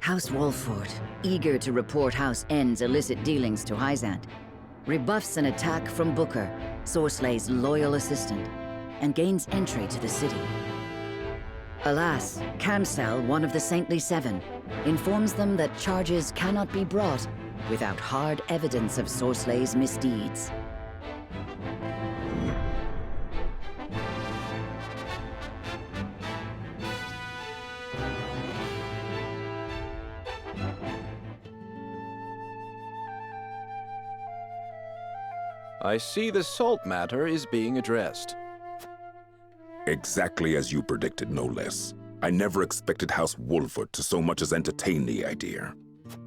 House Wolffort, eager to report House N's illicit dealings to Hyzante, rebuffs an attack from Booker, Sorslay's loyal assistant, and gains entry to the city. Alas, Kamsel, one of the Saintly Seven, informs them that charges cannot be brought without hard evidence of Sorslay's misdeeds. I see the salt matter is being addressed. Exactly as you predicted, no less. I never expected House Wolffort to so much as entertain the idea.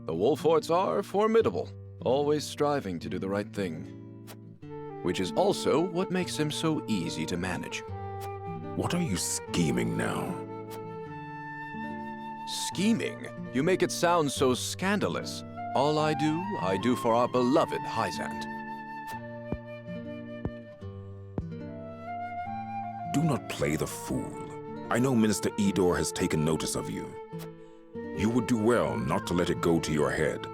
The Wolfforts are formidable, always striving to do the right thing. Which is also what makes them so easy to manage. What are you scheming now? Scheming? You make it sound so scandalous. All I do for our beloved Hyzante. Do not play the fool. I know Minister Edor has taken notice of you. You would do well not to let it go to your head.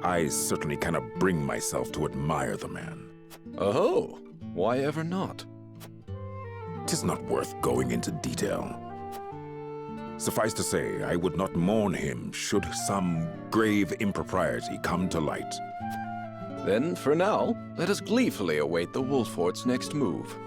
I certainly cannot bring myself to admire the man. Oh, why ever not? 'Tis not worth going into detail. Suffice to say, I would not mourn him should some grave impropriety come to light. Then, for now, let us gleefully await the Wolffort's next move.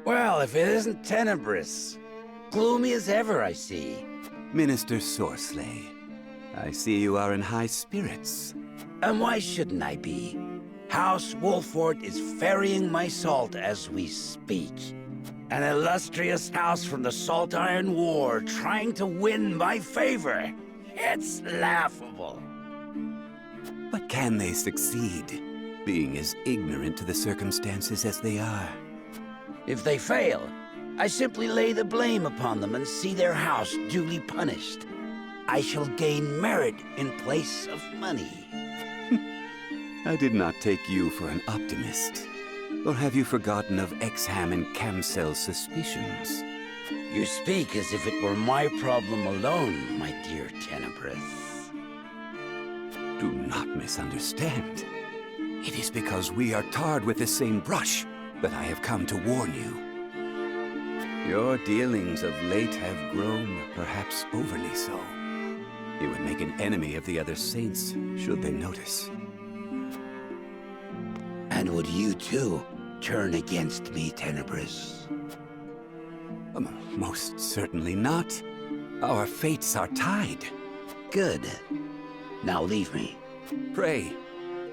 Well, if it isn't tenebrous. Gloomy as ever, I see. Minister Sorsley, I see you are in high spirits. And why shouldn't I be? House Wolffort is ferrying my salt as we speak. An illustrious house from the Saltiron War trying to win my favor. It's laughable. But can they succeed, being as ignorant to the circumstances as they are? If they fail, I simply lay the blame upon them and see their house duly punished. I shall gain merit in place of money. I did not take you for an optimist. Or have you forgotten of Exham and Kamsel's suspicions? You speak as if it were my problem alone, my dear Tenebrous. Do not misunderstand. It is because we are tarred with the same brush that I have come to warn you. Your dealings of late have grown, perhaps overly so. You would make an enemy of the other saints, should they notice. And would you too turn against me, Tenebrous? Most certainly not. Our fates are tied. Good. Now leave me. Pray,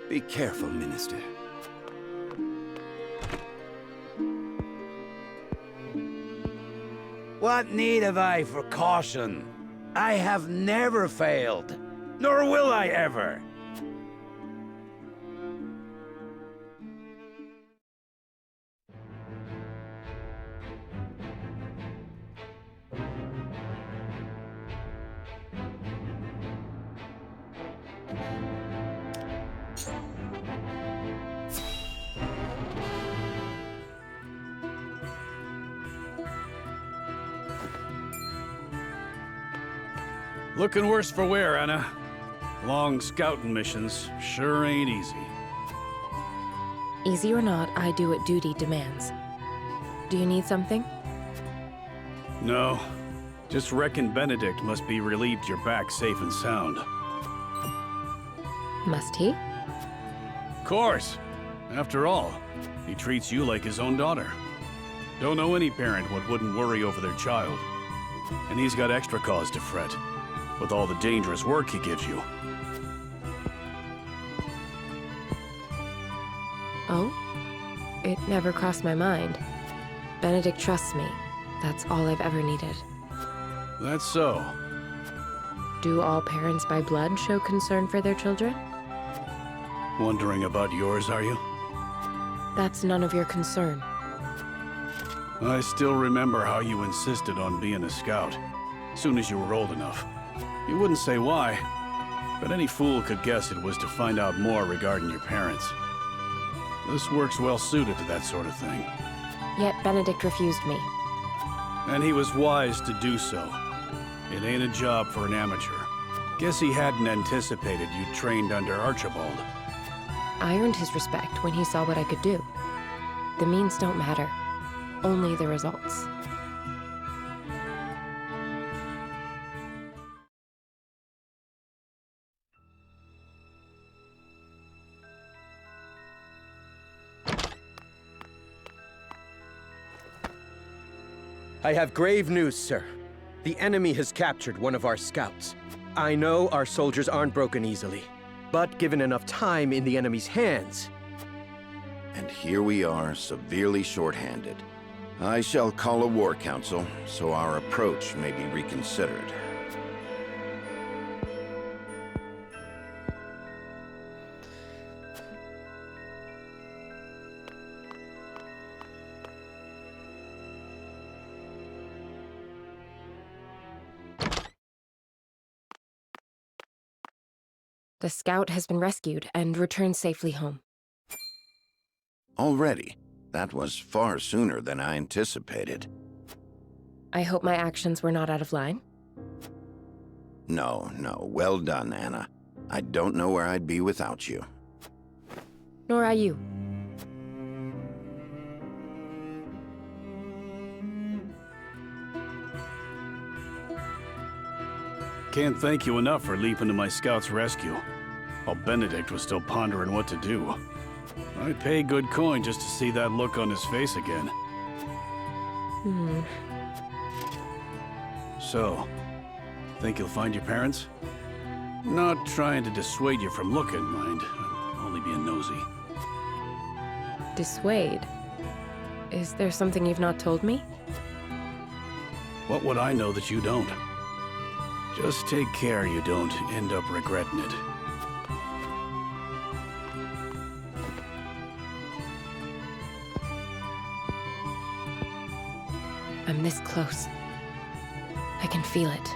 be careful, Minister. What need have I for caution? I have never failed, nor will I ever. Looking worse for wear, Anna. Long scouting missions sure ain't easy. Easy or not, I do what duty demands. Do you need something? No. Just reckon Benedict must be relieved you're back safe and sound. Must he? Course. After all, he treats you like his own daughter. Don't know any parent what wouldn't worry over their child. And he's got extra cause to fret, with all the dangerous work he gives you. Oh? It never crossed my mind. Benedict trusts me. That's all I've ever needed. That's so. Do all parents by blood show concern for their children? Wondering about yours, are you? That's none of your concern. I still remember how you insisted on being a scout, soon as you were old enough. You wouldn't say why, but any fool could guess it was to find out more regarding your parents. This work's well suited to that sort of thing. Yet Benedict refused me. And he was wise to do so. It ain't a job for an amateur. Guess he hadn't anticipated you trained under Archibald. I earned his respect when he saw what I could do. The means don't matter, only the results. I have grave news, sir. The enemy has captured one of our scouts. I know our soldiers aren't broken easily, but given enough time in the enemy's hands... And here we are, severely short-handed. I shall call a war council, so our approach may be reconsidered. The scout has been rescued and returned safely home. Already? That was far sooner than I anticipated. I hope my actions were not out of line. No, well done, Anna. I don't know where I'd be without you. Nor are you. Can't thank you enough for leaping to my scout's rescue, while Benedict was still pondering what to do. I'd pay good coin just to see that look on his face again. So, think you'll find your parents? Not trying to dissuade you from looking, mind. I'm only being nosy. Dissuade? Is there something you've not told me? What would I know that you don't? Just take care you don't end up regretting it. I'm this close. I can feel it.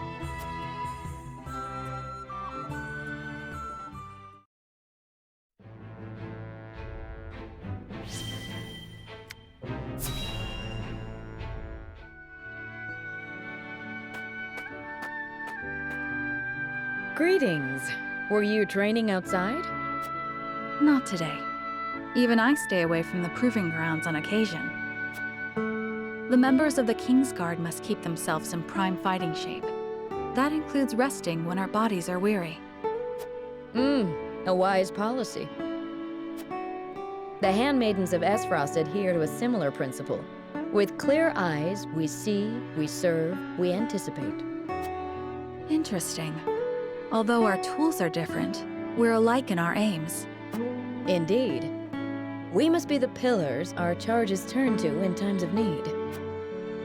Greetings. Were you training outside? Not today. Even I stay away from the proving grounds on occasion. The members of the King's Guard must keep themselves in prime fighting shape. That includes resting when our bodies are weary. A wise policy. The handmaidens of Aesfrost adhere to a similar principle. With clear eyes, we see, we serve, we anticipate. Interesting. Although our tools are different, we're alike in our aims. Indeed. We must be the pillars our charges turn to in times of need.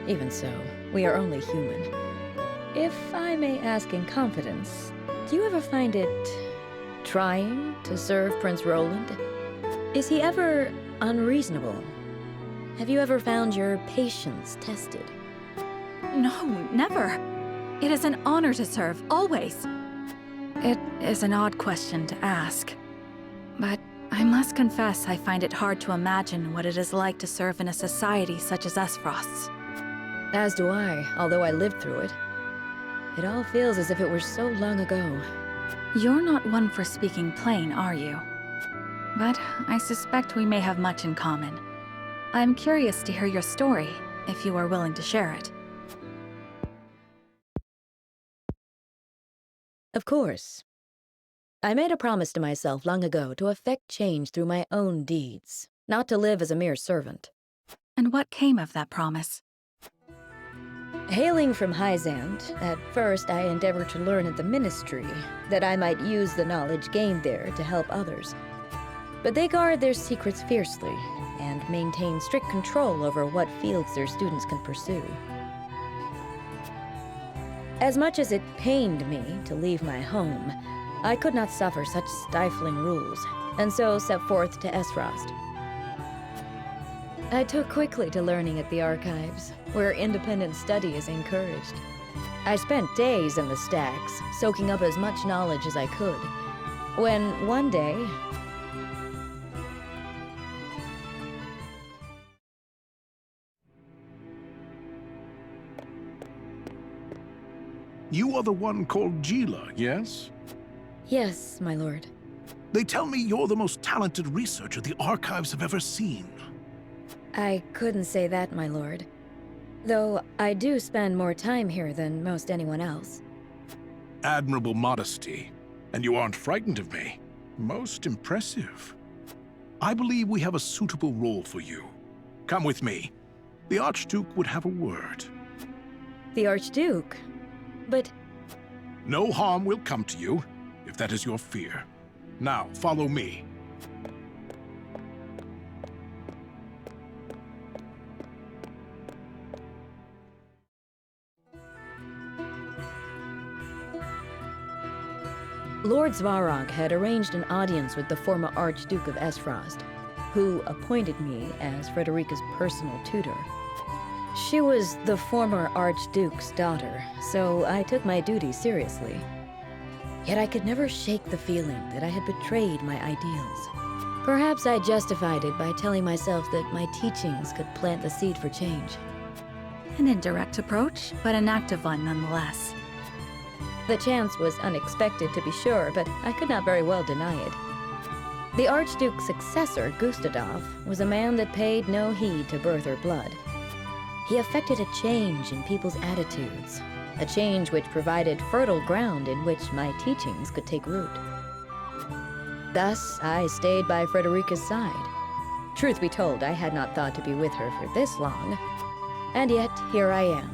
Even so, we are only human. If I may ask in confidence, do you ever find it trying to serve Prince Roland? Is he ever unreasonable? Have you ever found your patience tested? No, never. It is an honor to serve, always. It is an odd question to ask, but I must confess I find it hard to imagine what it is like to serve in a society such as Aesfrost's. As do I, although I lived through it. It all feels as if it were so long ago. You're not one for speaking plain, are you? But I suspect we may have much in common. I'm curious to hear your story, if you are willing to share it. Of course. I made a promise to myself long ago to effect change through my own deeds, not to live as a mere servant. And what came of that promise? Hailing from Hyzante, at first I endeavored to learn at the ministry, that I might use the knowledge gained there to help others. But they guard their secrets fiercely, and maintain strict control over what fields their students can pursue. As much as it pained me to leave my home, I could not suffer such stifling rules, and so set forth to Aesfrost. I took quickly to learning at the archives, where independent study is encouraged. I spent days in the stacks, soaking up as much knowledge as I could. When one day, You are the one called Gila, yes? yes, my lord. They tell me you're the most talented researcher the archives have ever seen. I couldn't say that, my lord. Though I do spend more time here than most anyone else. Admirable modesty. And you aren't frightened of me. Most impressive. I believe we have a suitable role for you. Come with me. The Archduke would have a word. The Archduke? But No harm will come to you, if that is your fear. Now, follow me. Lord Svarog had arranged an audience with the former Archduke of Aesfrost, who appointed me as Frederica's personal tutor. She was the former Archduke's daughter, so I took my duty seriously. Yet I could never shake the feeling that I had betrayed my ideals. Perhaps I justified it by telling myself that my teachings could plant the seed for change. An indirect approach, but an active one nonetheless. The chance was unexpected, to be sure, but I could not very well deny it. The Archduke's successor, Gustadov, was a man that paid no heed to birth or blood. He effected a change in people's attitudes, a change which provided fertile ground in which my teachings could take root. Thus, I stayed by Frederica's side. Truth be told, I had not thought to be with her for this long, and yet here I am.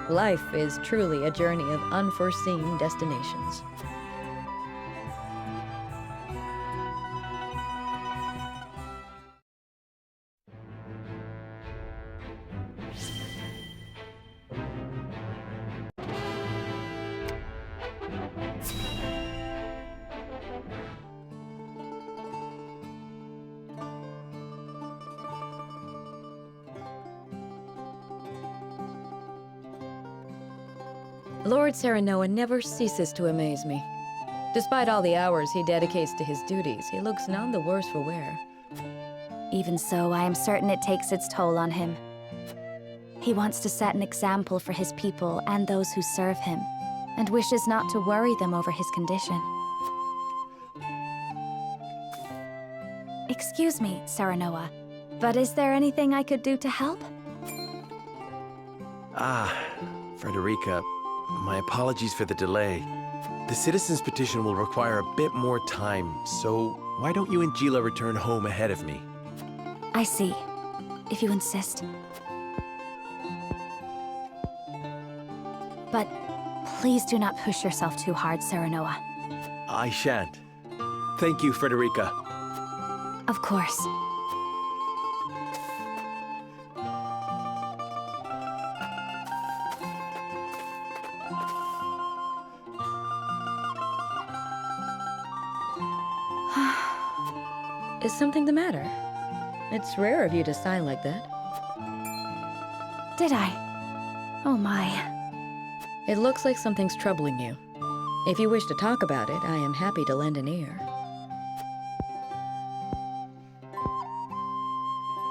Life is truly a journey of unforeseen destinations. Lord Serenoa never ceases to amaze me. Despite all the hours he dedicates to his duties, he looks none the worse for wear. Even so, I am certain it takes its toll on him. He wants to set an example for his people and those who serve him, and wishes not to worry them over his condition. Excuse me, Serenoa, but is there anything I could do to help? Frederica, my apologies for the delay. The citizen's petition will require a bit more time, so why don't you and Gila return home ahead of me? I see, if you insist. But please do not push yourself too hard, Serenoa. I shan't. Thank you, Frederica. Of course. Is something the matter? It's rare of you to sigh like that. Did I? Oh my. It looks like something's troubling you. If you wish to talk about it, I am happy to lend an ear.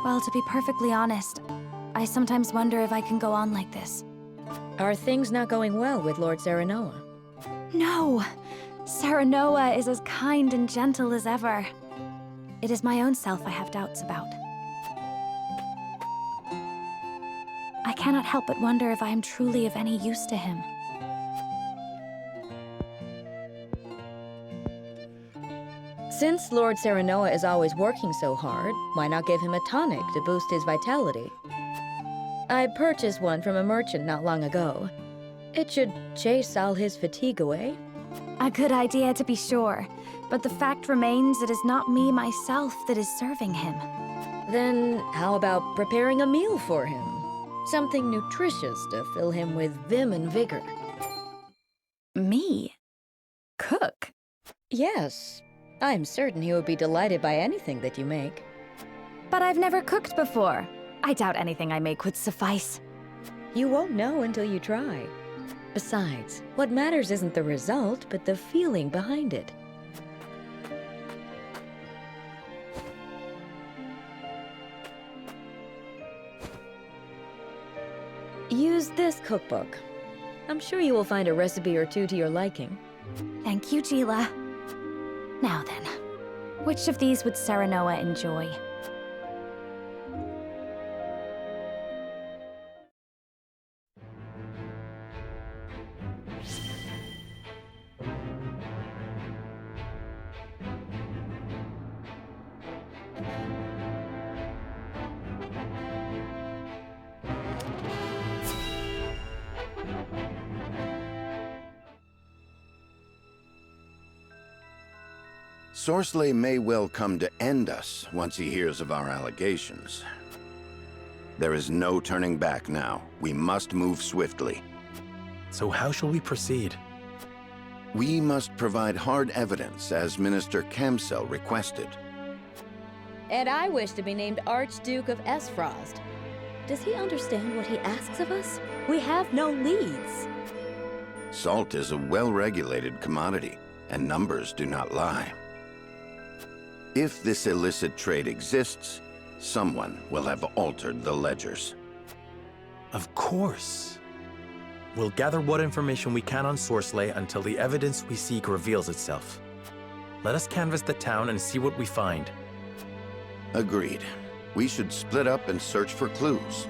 Well, to be perfectly honest, I sometimes wonder if I can go on like this. Are things not going well with Lord Serenoa? No! Serenoa is as kind and gentle as ever. It is my own self I have doubts about. I cannot help but wonder if I am truly of any use to him. Since Lord Serenoa is always working so hard, why not give him a tonic to boost his vitality? I purchased one from a merchant not long ago. It should chase all his fatigue away. A good idea, to be sure. But the fact remains it is not me myself that is serving him. Then how about preparing a meal for him? Something nutritious to fill him with vim and vigor. Me? Cook? Yes. I'm certain he would be delighted by anything that you make. But I've never cooked before. I doubt anything I make would suffice. You won't know until you try. Besides, what matters isn't the result, but the feeling behind it. Use this cookbook. I'm sure you will find a recipe or two to your liking. Thank you, Gila. Now then, which of these would Serenoa enjoy? Sorcelet may well come to end us once he hears of our allegations. There is no turning back now. We must move swiftly. So how shall we proceed? We must provide hard evidence, as Minister Kamsel requested. And I wish to be named Archduke of Aesfrost. Does he understand what he asks of us? We have no leads. Salt is a well-regulated commodity, and numbers do not lie. If this illicit trade exists, someone will have altered the ledgers. Of course. We'll gather what information we can on Sorcelet until the evidence we seek reveals itself. Let us canvass the town and see what we find. Agreed. We should split up and search for clues.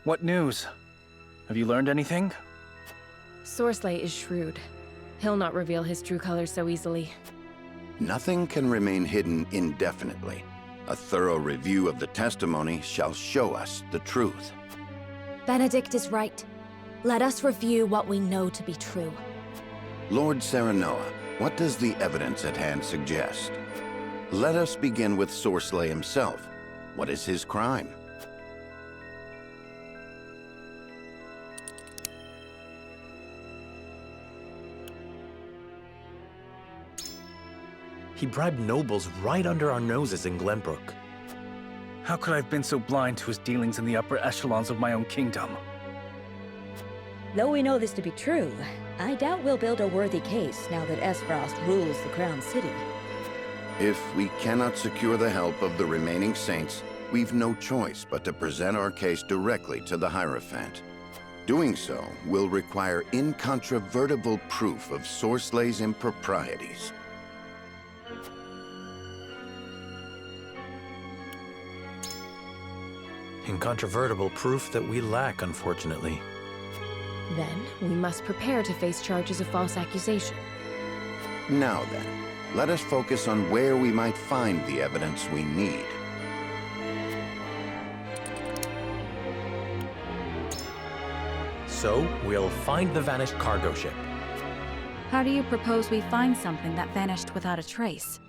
What news? Have you learned anything? Sorsley is shrewd. He'll not reveal his true colors so easily. Nothing can remain hidden indefinitely. A thorough review of the testimony shall show us the truth. Benedict is right. Let us review what we know to be true. Lord Serenoa, what does the evidence at hand suggest? Let us begin with Sorsley himself. What is his crime? He bribed nobles right under our noses in Glenbrook. How could I have been so blind to his dealings in the upper echelons of my own kingdom? Though we know this to be true, I doubt we'll build a worthy case now that Aesfrost rules the Crown City. If we cannot secure the help of the remaining saints, we've no choice but to present our case directly to the Hierophant. Doing so will require incontrovertible proof of Sorsley's improprieties. Incontrovertible proof that we lack, unfortunately. Then, we must prepare to face charges of false accusation. Now then, let us focus on where we might find the evidence we need. So, we'll find the vanished cargo ship. How do you propose we find something that vanished without a trace?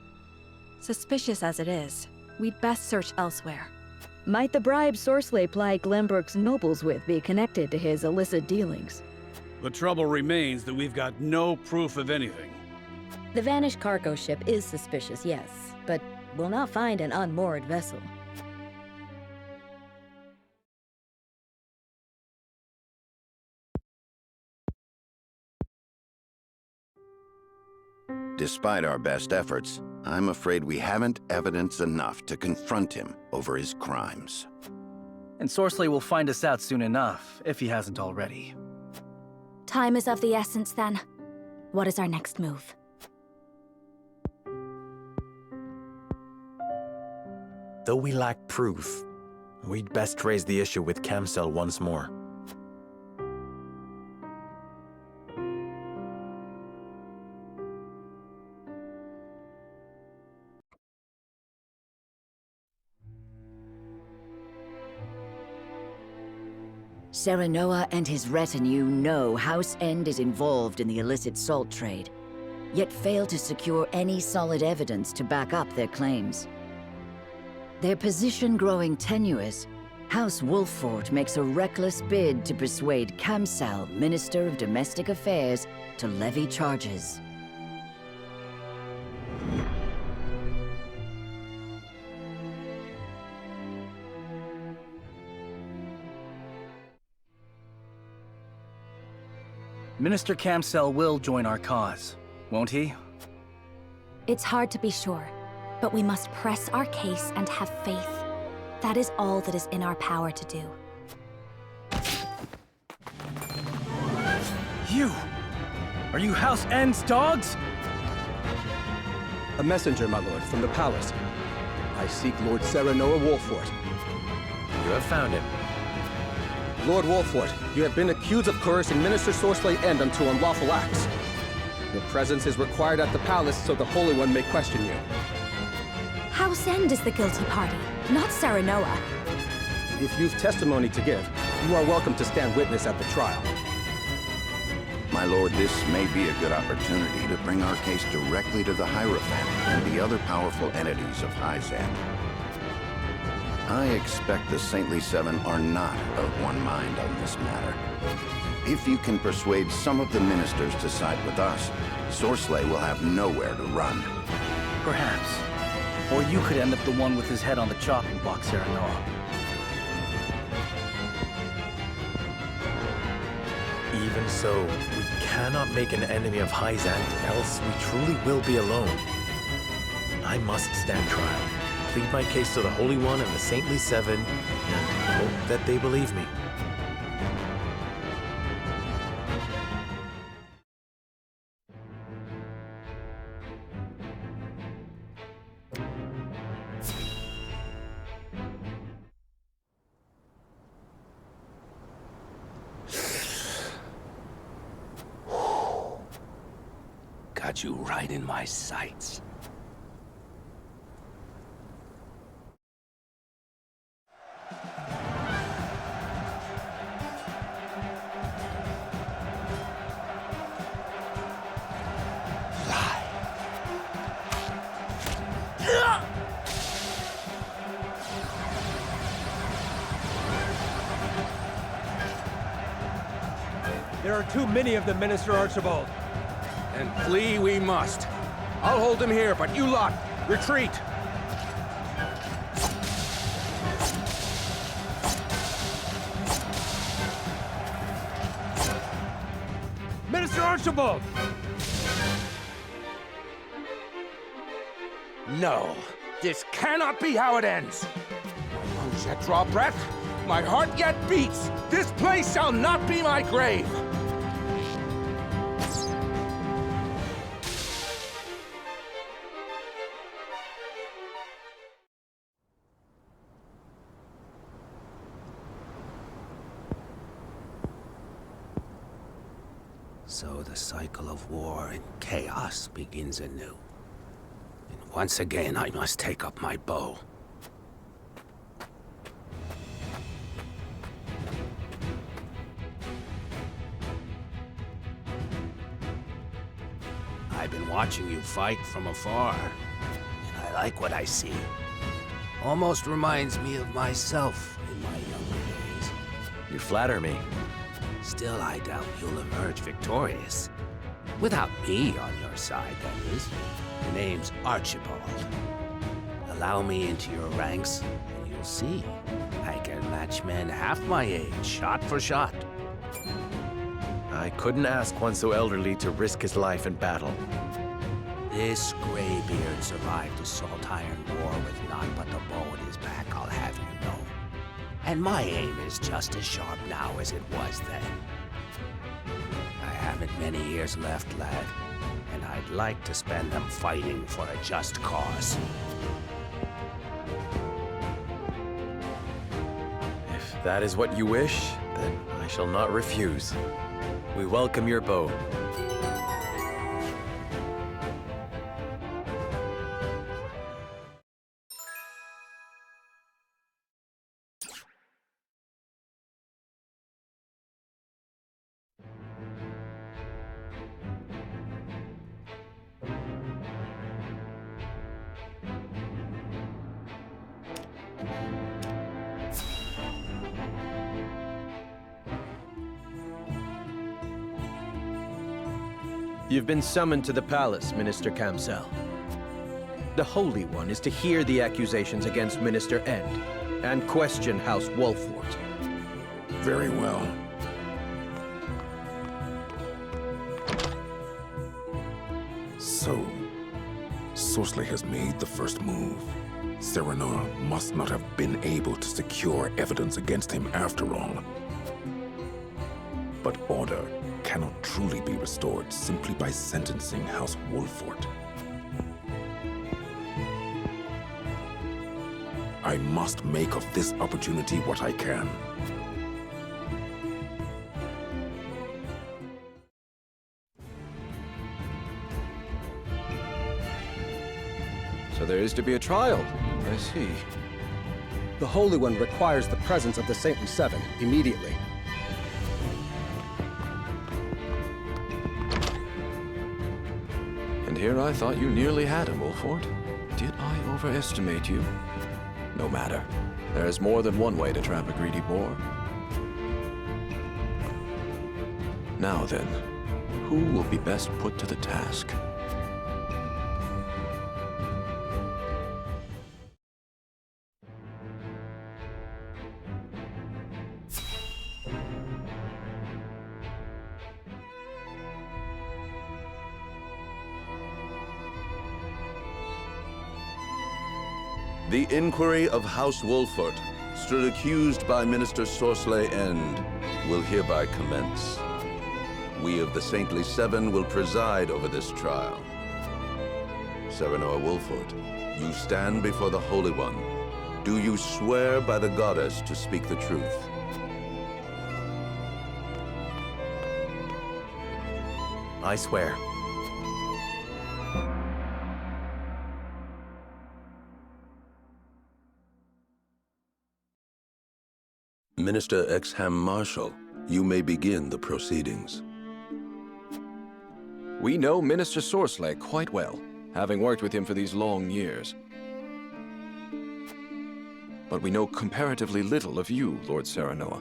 Suspicious as it is, we'd best search elsewhere. Might the bribe Sorsley plied Glenbrook's nobles with be connected to his illicit dealings? The trouble remains that we've got no proof of anything. The vanished cargo ship is suspicious, yes, but we'll not find an unmoored vessel. Despite our best efforts, I'm afraid we haven't evidence enough to confront him over his crimes. And Sorsley will find us out soon enough, if he hasn't already. Time is of the essence, then. What is our next move? Though we lack proof, we'd best raise the issue with Camsel once more. Serenoa and his retinue know House End is involved in the illicit salt trade, yet fail to secure any solid evidence to back up their claims. Their position growing tenuous, House Wolffort makes a reckless bid to persuade Camsel, Minister of Domestic Affairs, to levy charges. Minister Camsel will join our cause, won't he? It's hard to be sure, but we must press our case and have faith. That is all that is in our power to do. You! Are you House End's dogs? A messenger, my lord, from the palace. I seek Lord Serenoa Wolffort. You have found him. Lord Wolffort, you have been accused of coercing Minister Sorsley End unto unlawful acts. Your presence is required at the palace so the Holy One may question you. House End is the guilty party, not Serenoa. If you've testimony to give, you are welcome to stand witness at the trial. My lord, this may be a good opportunity to bring our case directly to the Hierophant and the other powerful entities of Hyzante. I expect the Saintly Seven are not of one mind on this matter. If you can persuade some of the ministers to side with us, Sorsley will have nowhere to run. Perhaps. Or you could end up the one with his head on the chopping block, Serenoa. Even so, we cannot make an enemy of Hyzante, else we truly will be alone. I must stand trial, plead my case to the Holy One and the Saintly Seven, and hope that they believe me. got you right in my sights. There are too many of them, Minister Archibald. And flee we must. I'll hold him here, but you lot, retreat! Minister Archibald! No, this cannot be how it ends. My lungs yet draw breath, my heart yet beats. This place shall not be my grave. So the cycle of war and chaos begins anew. And once again, I must take up my bow. I've been watching you fight from afar, and I like what I see. Almost reminds me of myself in my younger days. You flatter me. Still, I doubt you'll emerge victorious. Without me on your side, that is. The name's Archibald. Allow me into your ranks, and you'll see. I can match men half my age, shot for shot. I couldn't ask one so elderly to risk his life in battle. This graybeard survived the Saltiron War with none but the bow at his back, I'll have you know. And my aim is just as sharp now as it was then. I haven't many years left, lad, and I'd like to spend them fighting for a just cause. If that is what you wish, then I shall not refuse. We welcome your bow. You've been summoned to the palace, Minister Kamsel. The Holy One is to hear the accusations against Minister End and question House Wolffort. Very well. So, Sorceler has made the first move. Serenoa must not have been able to secure evidence against him after all. But order cannot truly be restored simply by sentencing House Wolffort. I must make of this opportunity what I can. So there is to be a trial. I see. The Holy One requires the presence of the Saintly Seven immediately. And here I thought you nearly had him, Wolffort. Did I overestimate you? No matter. There is more than one way to trap a greedy boar. Now then, who will be best put to the task? The inquiry of House Wolffort, stood accused by Minister Sorceler End, will hereby commence. We of the Saintly Seven will preside over this trial. Serenoa Wolffort, you stand before the Holy One. Do you swear by the Goddess to speak the truth? I swear. Minister Exham Marshal, you may begin the proceedings. We know Minister Sorcelet quite well, having worked with him for these long years. But we know comparatively little of you, Lord Serenoa.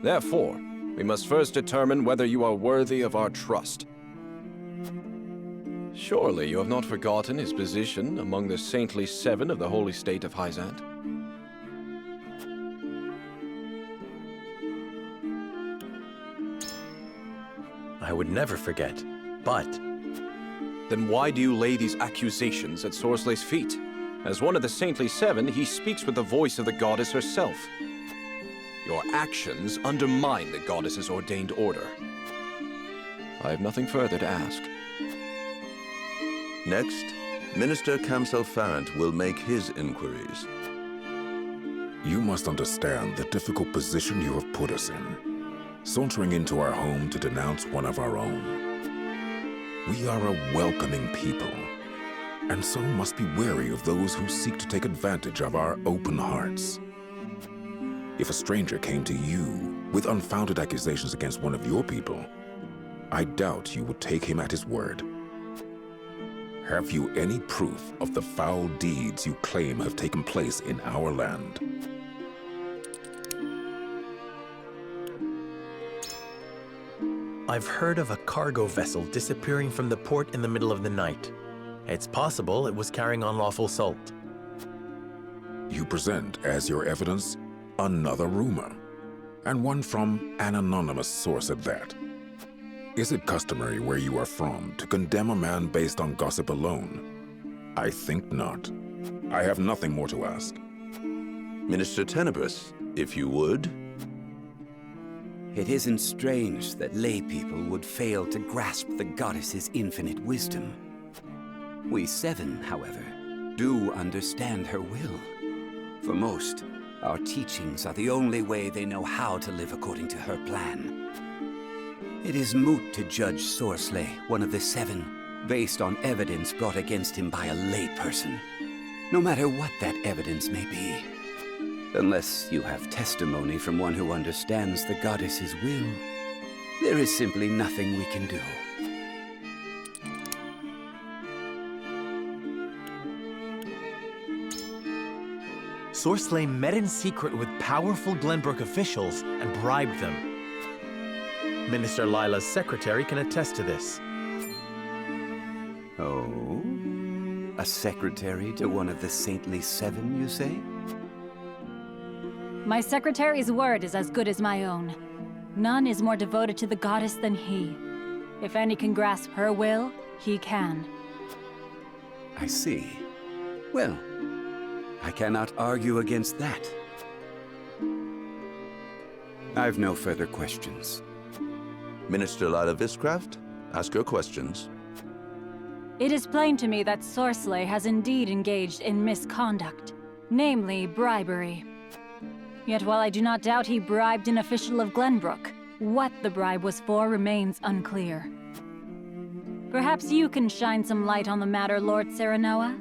Therefore, we must first determine whether you are worthy of our trust. Surely you have not forgotten his position among the saintly seven of the holy state of Hyzante? I would never forget, but... Then why do you lay these accusations at Sorcelet's feet? As one of the saintly seven, he speaks with the voice of the goddess herself. Your actions undermine the goddess's ordained order. I have nothing further to ask. Next, Minister Kamselfarant will make his inquiries. You must understand the difficult position you have put us in, sauntering into our home to denounce one of our own. We are a welcoming people, and so must be wary of those who seek to take advantage of our open hearts. If a stranger came to you with unfounded accusations against one of your people, I doubt you would take him at his word. Have you any proof of the foul deeds you claim have taken place in our land? I've heard of a cargo vessel disappearing from the port in the middle of the night. It's possible it was carrying unlawful salt. You present as your evidence another rumor, and one from an anonymous source at that. Is it customary where you are from to condemn a man based on gossip alone? I think not. I have nothing more to ask. Minister Tenebrous, if you would. It isn't strange that lay people would fail to grasp the goddess's infinite wisdom. We seven, however, do understand her will. For most, our teachings are the only way they know how to live according to her plan. It is moot to judge Sorcelet, one of the seven, based on evidence brought against him by a layperson, no matter what that evidence may be. Unless you have testimony from one who understands the goddess's will, there is simply nothing we can do. Sorcelet met in secret with powerful Glenbrook officials and bribed them. Minister Lila's secretary can attest to this. Oh? A secretary to one of the saintly seven, you say? My secretary's word is as good as my own. None is more devoted to the goddess than he. If any can grasp her will, he can. I see. Well, I cannot argue against that. I've no further questions. Minister Lila Viscraft, ask your questions. It is plain to me that Sorcelet has indeed engaged in misconduct, namely bribery. Yet while I do not doubt he bribed an official of Glenbrook, what the bribe was for remains unclear. Perhaps you can shine some light on the matter, Lord Serenoa?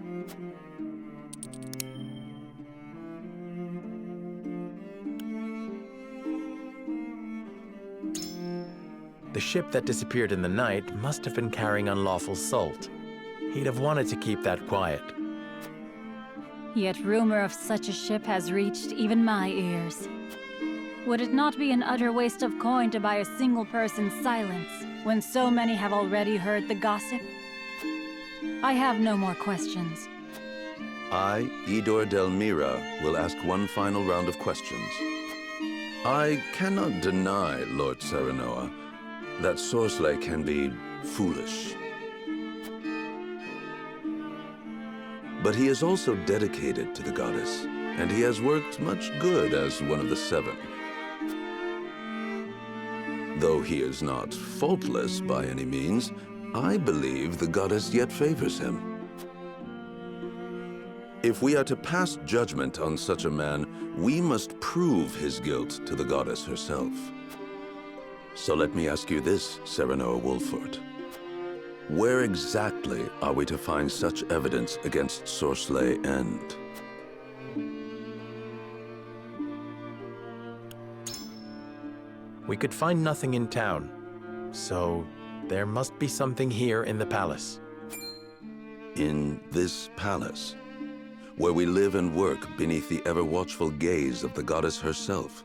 The ship that disappeared in the night must have been carrying unlawful salt. He'd have wanted to keep that quiet. Yet rumor of such a ship has reached even my ears. Would it not be an utter waste of coin to buy a single person's silence, when so many have already heard the gossip? I have no more questions. I, Idor Delmira, will ask one final round of questions. I cannot deny, Lord Serenoa, that Sorcelet can be foolish. But he is also dedicated to the goddess, and he has worked much good as one of the seven. Though he is not faultless by any means, I believe the goddess yet favors him. If we are to pass judgment on such a man, we must prove his guilt to the goddess herself. So let me ask you this, Serenoa Wolffort. Where exactly are we to find such evidence against Sorcelet and... We could find nothing in town, so there must be something here in the palace. In this palace, where we live and work beneath the ever-watchful gaze of the goddess herself.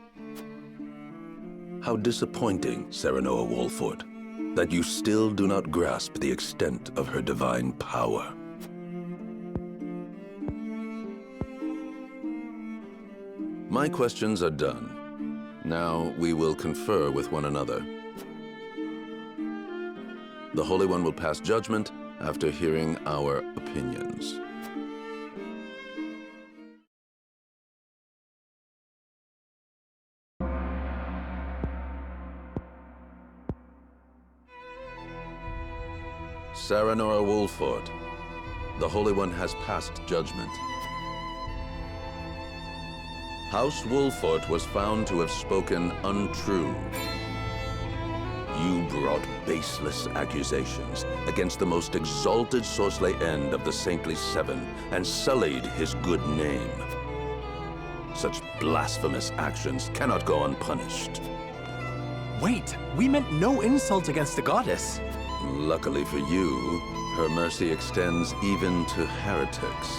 How disappointing, Serenoa Wolffort, that you still do not grasp the extent of her divine power. My questions are done. Now we will confer with one another. The Holy One will pass judgment after hearing our opinions. Serenoa Wolffort, the Holy One has passed judgment. House Wolffort was found to have spoken untrue. You brought baseless accusations against the most exalted Sorcerer End of the Saintly Seven and sullied his good name. Such blasphemous actions cannot go unpunished. Wait, we meant no insult against the goddess. Luckily for you, her mercy extends even to heretics.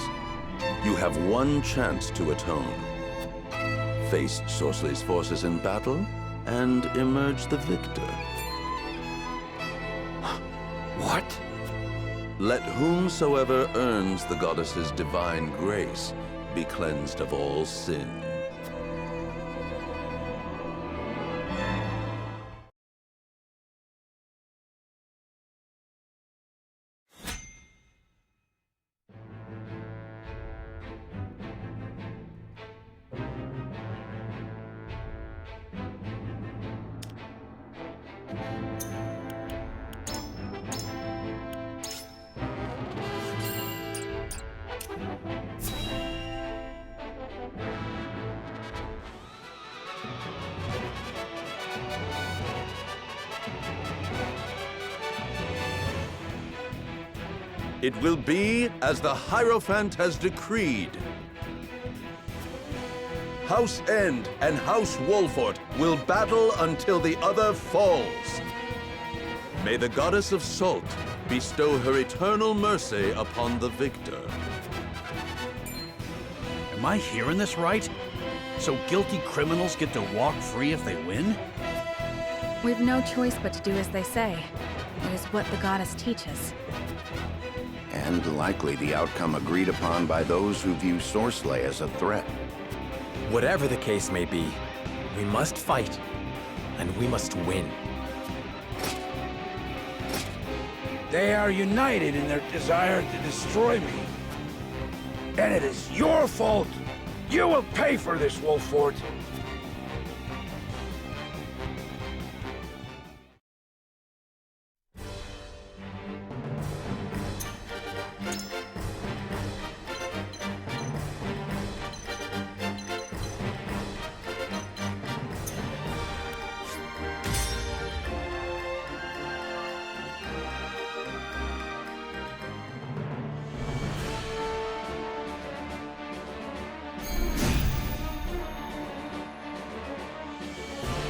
You have one chance to atone. Face Sorcery's forces in battle and emerge the victor. What? Let whomsoever earns the goddess's divine grace be cleansed of all sin. It will be as the Hierophant has decreed. House End and House Wolffort will battle until the other falls. May the Goddess of Salt bestow her eternal mercy upon the victor. Am I hearing this right? So guilty criminals get to walk free if they win? We've no choice but to do as they say. It is what the goddess teaches. And likely the outcome agreed upon by those who view Sorcerer as a threat. Whatever the case may be, we must fight, and we must win. They are united in their desire to destroy me. And it is your fault! You will pay for this, Wolffort!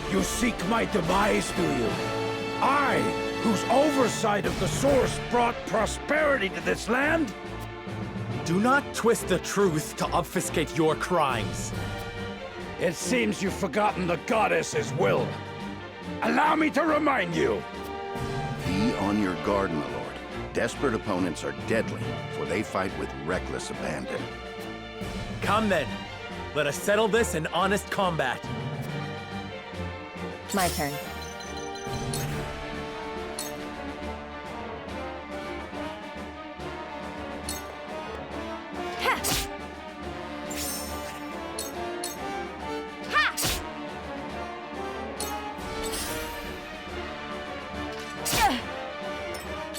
You seek my demise, do you? I, whose oversight of the Source brought prosperity to this land? Do not twist the truth to obfuscate your crimes. It seems you've forgotten the Goddess's will. Allow me to remind you. Be on your guard, my lord. Desperate opponents are deadly, for they fight with reckless abandon. Come then. Let us settle this in honest combat. My turn.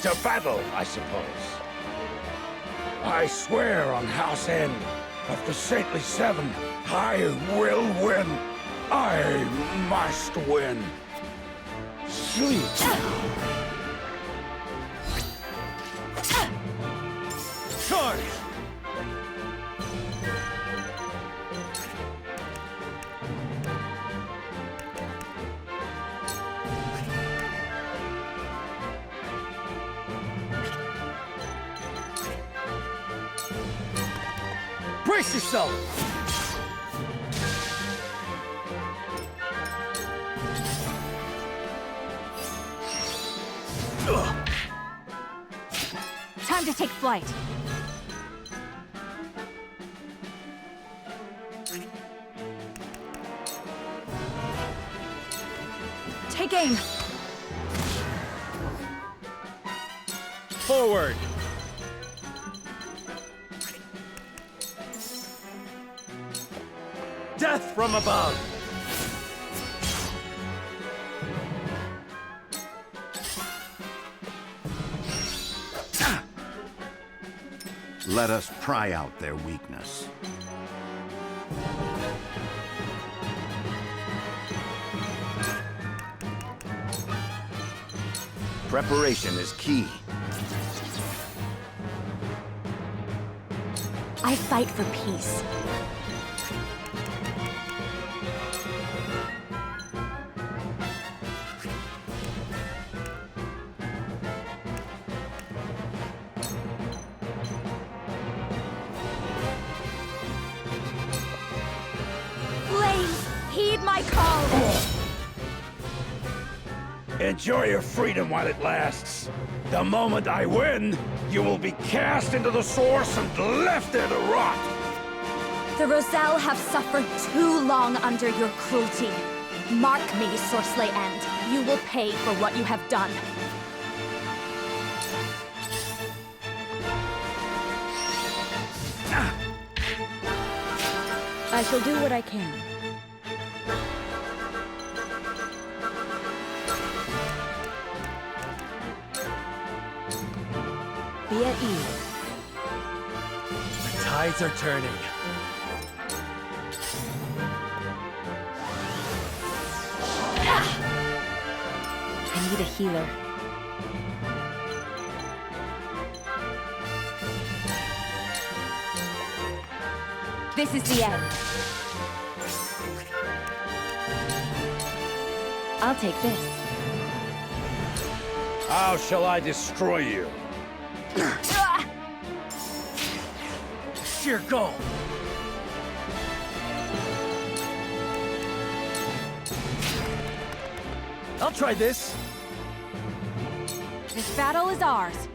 To battle, I suppose. I swear on House End of the Saintly Seven, I will win. I must win. Sleep. Charge! Brace yourself! Time to take flight. Take aim. Forward! Death from above! Let us pry out their weakness. Preparation is key. I fight for peace. Flames, heed my call! Enjoy your freedom while it lasts. The moment I win, you will be cast into the source and left there to rot. The Roselle have suffered too long under your cruelty. Mark me, Sorcelay End. You will pay for what you have done. I shall do what I can. Be at ease. The tides are turning. I need a healer. This is the end. I'll take this. How shall I destroy you? Sheer goal! I'll try this. This battle is ours.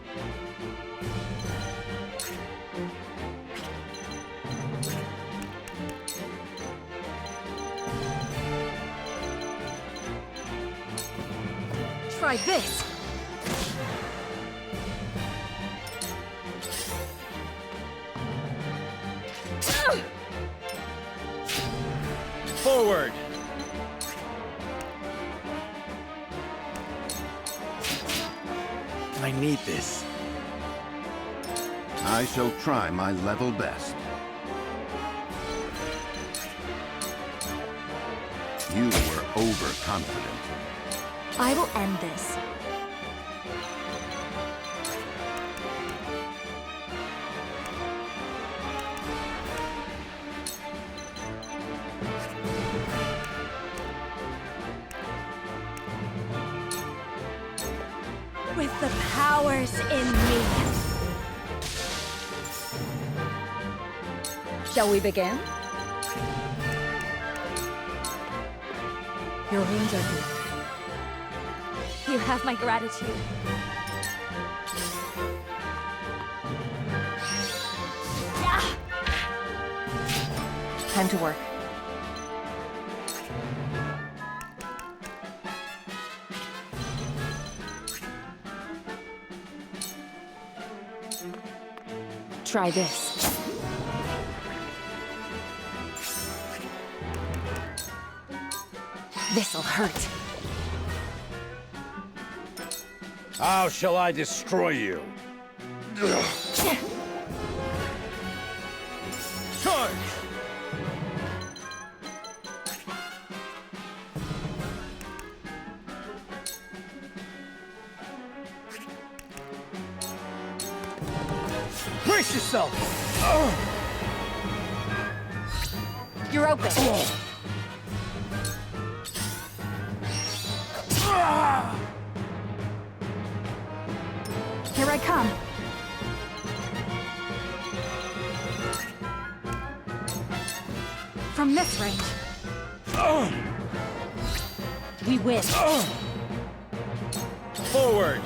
Try this! Forward! I need this. I shall try my level best. You were overconfident. I will end this. With the powers in me. Shall we begin? Your wounds are healed. You have my gratitude. Time to work. Try this. This'll hurt. How shall I destroy you? Charge! Brace yourself! You're open. Here I come. from this range. We win. Forward!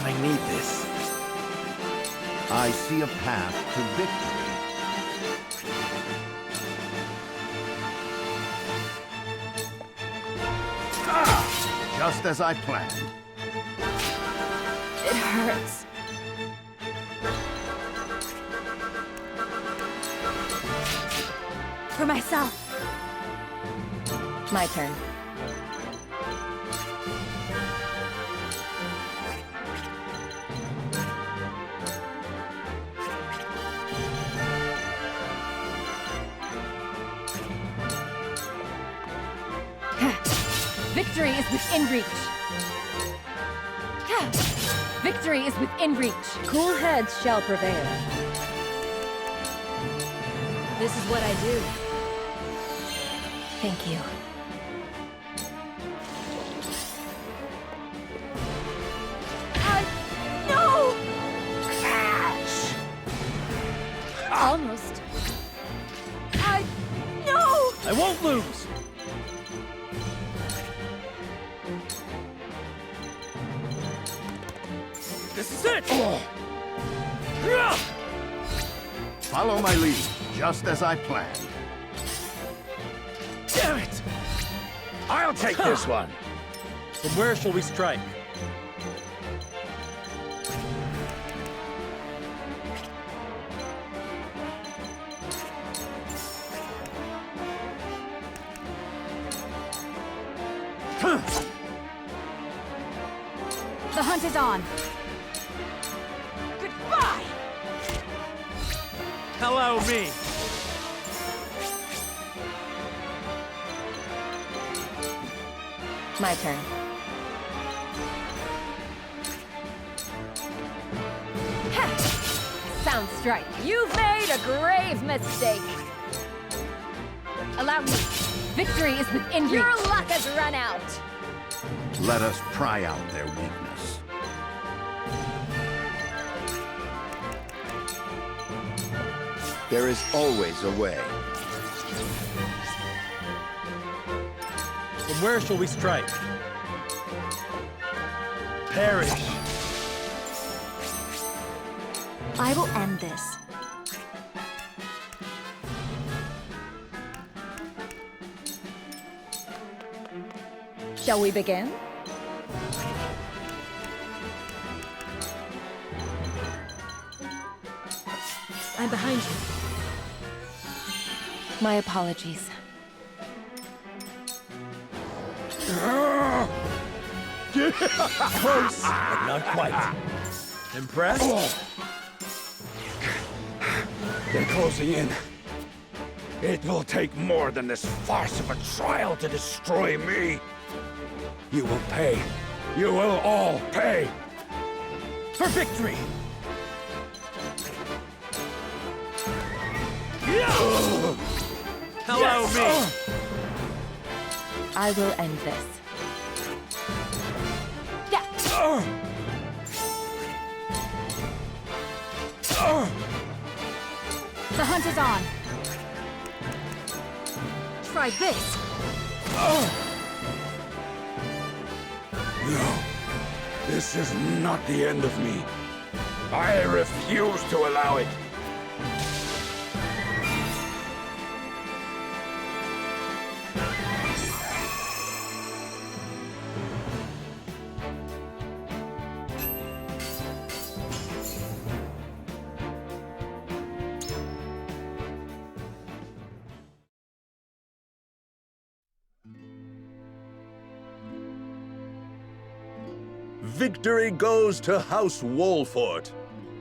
I need this. I see a path to victory. Just as I planned. It hurts. For myself. My turn. Victory is within reach. Victory is within reach. Cool heads shall prevail. This is what I do. Thank you. No! Almost. No! I won't lose! This is it! Follow my lead, just as I planned. Damn it! I'll take this one. From where shall we strike? The hunt is on. Goodbye! Allow me! My turn. Sound strike. You've made a grave mistake. Allow me. Victory is within reach. Your luck has run out. Let us pry out their weakness. There is always a way. From where shall we strike? Perish! I will end this. Shall we begin? I'm behind you. My apologies. Close, but not quite. Impressed? They're closing in. It will take more than this farce of a trial to destroy me. You will pay. You will all pay. For victory! Allow me! I will end this. The hunt is on. Try this. No. This is not the end of me. I refuse to allow it. Victory goes to House Wolffort.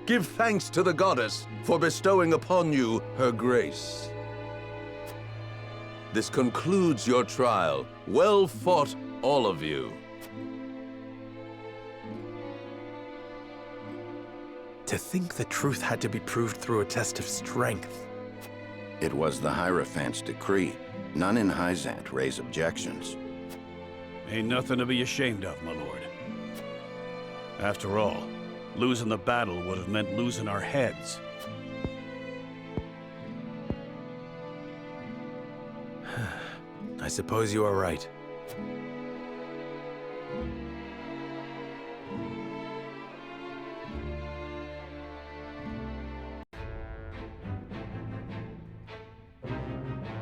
Give thanks to the goddess for bestowing upon you her grace. This concludes your trial. Well fought, all of you. To think the truth had to be proved through a test of strength. It was the Hierophant's decree. None in Hyzante raise objections. Ain't nothing to be ashamed of, my lord. After all, losing the battle would have meant losing our heads. I suppose you are right.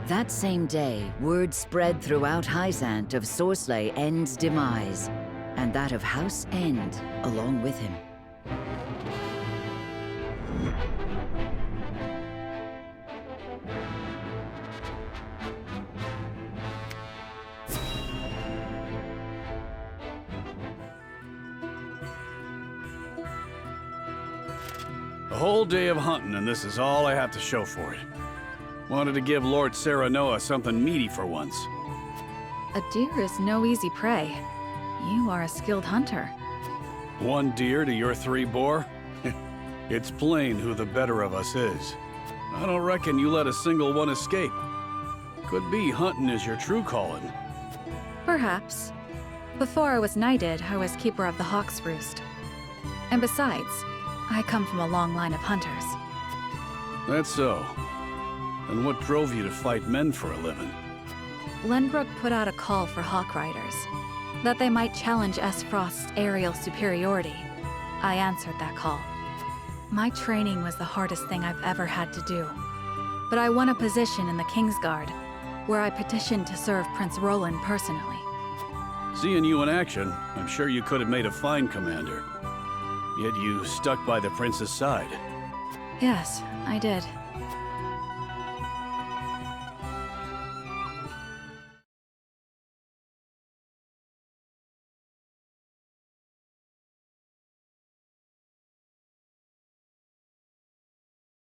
That same day, word spread throughout Hyzante of Sorsley End's demise, and that of House End along with him. A whole day of hunting, and this is all I have to show for it. Wanted to give Lord Serenoa something meaty for once. A deer is no easy prey. You are a skilled hunter. 1 deer to your 3 boar? It's plain who the better of us is. I don't reckon you let a single one escape. Could be hunting is your true calling. Perhaps. Before I was knighted, I was keeper of the Hawk's Roost. And besides, I come from a long line of hunters. That's so. And what drove you to fight men for a living? Glenbrook put out a call for hawk riders, that they might challenge Aesfrost's aerial superiority. I answered that call. My training was the hardest thing I've ever had to do. But I won a position in the Kingsguard, where I petitioned to serve Prince Roland personally. Seeing you in action, I'm sure you could have made a fine commander. Yet you stuck by the prince's side. Yes, I did.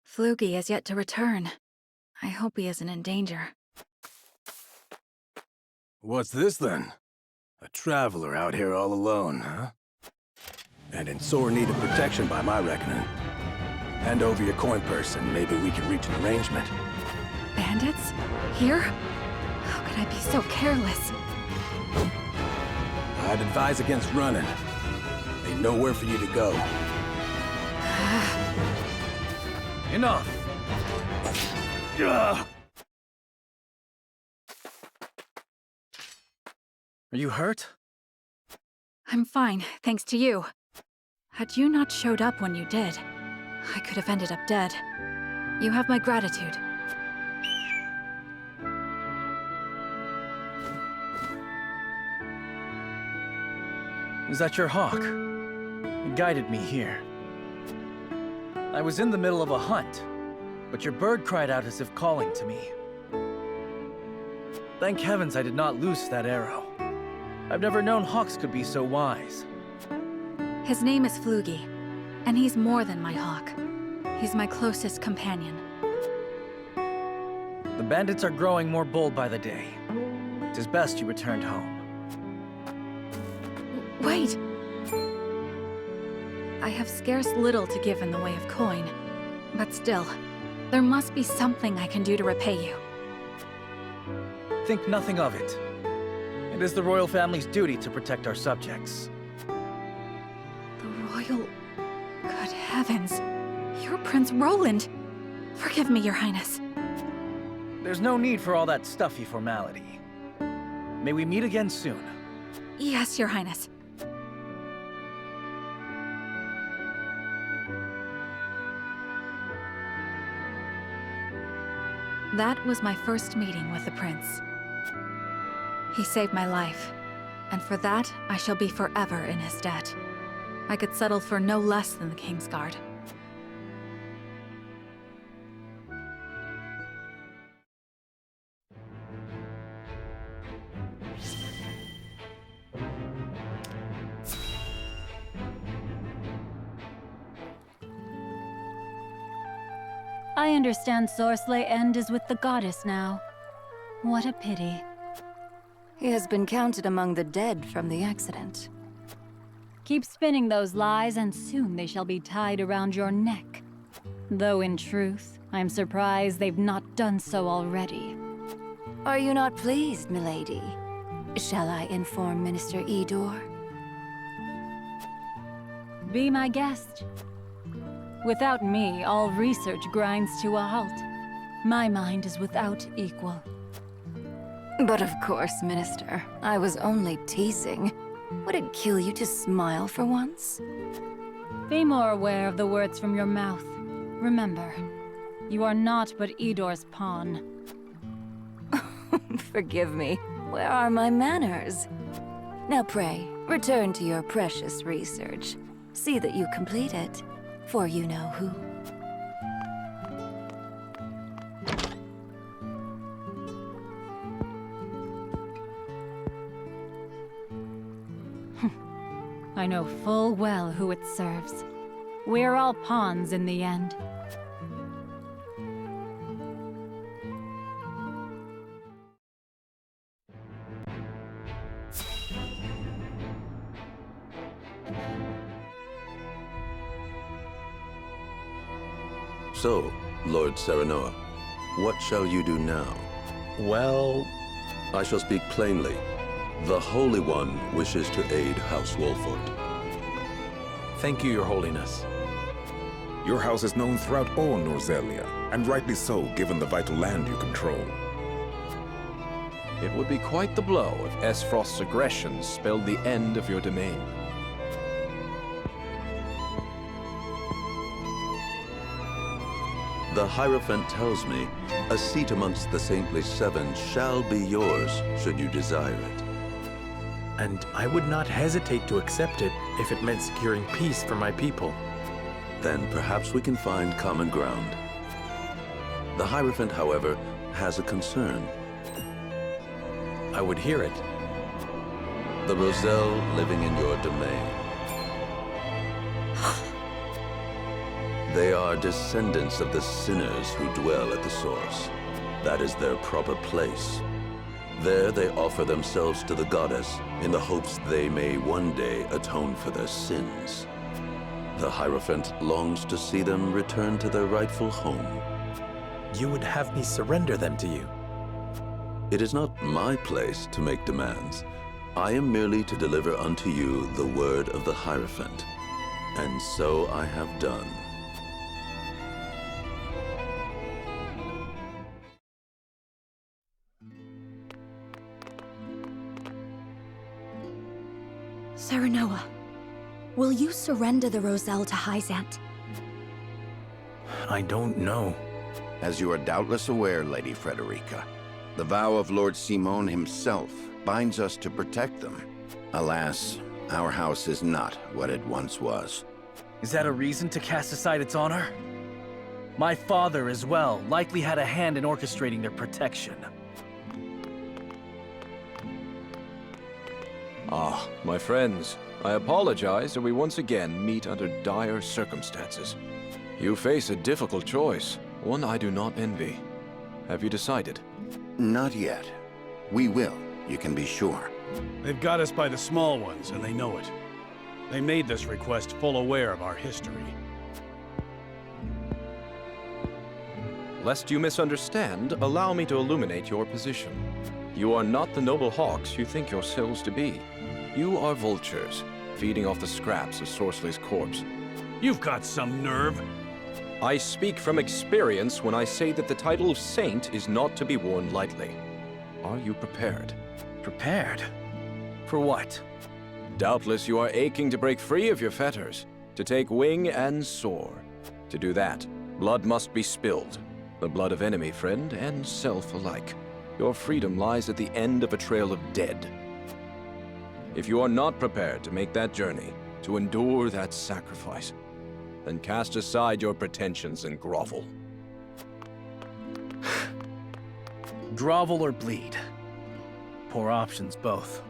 Flugy has yet to return. I hope he isn't in danger. What's this then? A traveler out here all alone, huh? And in sore need of protection by my reckoning. Hand over your coin purse and maybe we can reach an arrangement. Bandits? Here? How could I be so careless? I'd advise against running. Ain't nowhere for you to go. Enough! Ugh. Are you hurt? I'm fine, thanks to you. Had you not showed up when you did, I could have ended up dead. You have my gratitude. Is that your hawk? It guided me here. I was in the middle of a hunt, but your bird cried out as if calling to me. Thank heavens I did not lose that arrow. I've never known hawks could be so wise. His name is Flugy, and he's more than my hawk. He's my closest companion. The bandits are growing more bold by the day. It is best you returned home. Wait! I have scarce little to give in the way of coin, but still, there must be something I can do to repay you. Think nothing of it. It is the royal family's duty to protect our subjects. The royal... Good heavens! You're Prince Roland! Forgive me, Your Highness. There's no need for all that stuffy formality. May we meet again soon. Yes, Your Highness. That was my first meeting with the prince. He saved my life, and for that, I shall be forever in his debt. I could settle for no less than the Kingsguard. I understand Sorsley End is with the goddess now. What a pity. He has been counted among the dead from the accident. Keep spinning those lies, and soon they shall be tied around your neck. Though in truth, I'm surprised they've not done so already. Are you not pleased, milady? Shall I inform Minister Idor? Be my guest. Without me, all research grinds to a halt. My mind is without equal. But of course, Minister. I was only teasing. Would it kill you to smile for once? Be more aware of the words from your mouth. Remember, you are not but Idor's pawn. Forgive me. Where are my manners? Now pray, return to your precious research. See that you complete it, for you know who. I know full well who it serves. We're all pawns in the end. So, Lord Serenoa, what shall you do now? Well... I shall speak plainly. The Holy One wishes to aid House Wolffort. Thank you, Your Holiness. Your house is known throughout all Norzelia, and rightly so, given the vital land you control. It would be quite the blow if Aesfrost's aggressions spelled the end of your domain. The Hierophant tells me a seat amongst the Saintly Seven shall be yours, should you desire it. And I would not hesitate to accept it if it meant securing peace for my people. Then perhaps we can find common ground. The Hierophant, however, has a concern. I would hear it. The Roselle living in your domain. They are descendants of the sinners who dwell at the source. That is their proper place. There they offer themselves to the goddess in the hopes they may one day atone for their sins. The Hierophant longs to see them return to their rightful home. You would have me surrender them to you? It is not my place to make demands. I am merely to deliver unto you the word of the Hierophant. And so I have done. Serenoa, will you surrender the Roselle to Hyzante? I don't know. As you are doubtless aware, Lady Frederica, the vow of Lord Simon himself binds us to protect them. Alas, our house is not what it once was. Is that a reason to cast aside its honor? My father, as well, likely had a hand in orchestrating their protection. Ah, my friends, I apologize that we once again meet under dire circumstances. You face a difficult choice, one I do not envy. Have you decided? Not yet. We will, you can be sure. They've got us by the small ones, and they know it. They made this request full aware of our history. Lest you misunderstand, allow me to illuminate your position. You are not the noble hawks you think yourselves to be. You are vultures, feeding off the scraps of Sorceley's corpse. You've got some nerve. I speak from experience when I say that the title of Saint is not to be worn lightly. Are you prepared? Prepared? For what? Doubtless you are aching to break free of your fetters, to take wing and soar. To do that, blood must be spilled. The blood of enemy, friend, and self alike. Your freedom lies at the end of a trail of dead. If you are not prepared to make that journey, to endure that sacrifice, then cast aside your pretensions and grovel. Grovel or bleed. Poor options, both.